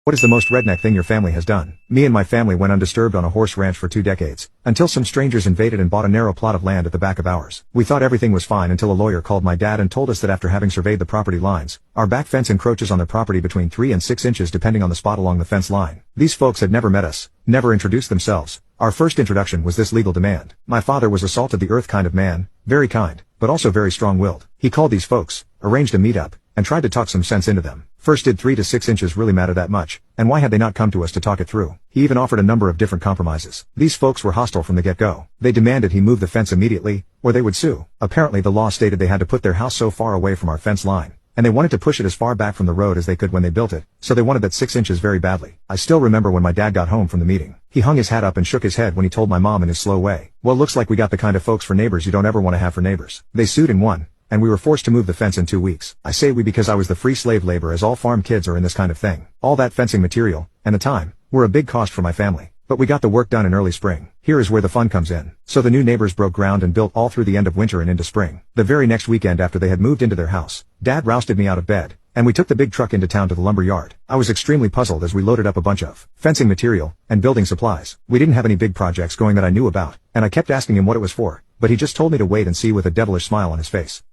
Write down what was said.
What is the most redneck thing your family has done? Me and my family went undisturbed on a horse ranch for 2 decades, until some strangers invaded and bought a narrow plot of land at the back of ours. We thought everything was fine until a lawyer called my dad and told us that after having surveyed the property lines, our back fence encroaches on the property between 3 and 6 inches depending on the spot along the fence line. These folks had never met us, never introduced themselves. Our first introduction was this legal demand. My father was a salt of the earth kind of man, very kind, but also very strong-willed. He called these folks, arranged a meet-up, and tried to talk some sense into them. First, did 3 to 6 inches really matter that much, and why had they not come to us to talk it through? He even offered a number of different compromises. These folks were hostile from the get-go. They demanded he move the fence immediately, or they would sue. Apparently the law stated they had to put their house so far away from our fence line, and they wanted to push it as far back from the road as they could when they built it, so they wanted that 6 inches very badly. I still remember when my dad got home from the meeting. He hung his hat up and shook his head when he told my mom in his slow way, "Well, looks like we got the kind of folks for neighbors you don't ever want to have for neighbors." They sued and won, and we were forced to move the fence in 2 weeks. I say we because I was the free slave labor, as all farm kids are in this kind of thing. All that fencing material, and the time, were a big cost for my family. But we got the work done in early spring. Here is where the fun comes in. So the new neighbors broke ground and built all through the end of winter and into spring. The very next weekend after they had moved into their house, Dad rousted me out of bed, and we took the big truck into town to the lumber yard. I was extremely puzzled as we loaded up a bunch of fencing material and building supplies. We didn't have any big projects going that I knew about, and I kept asking him what it was for, but he just told me to wait and see with a devilish smile on his face.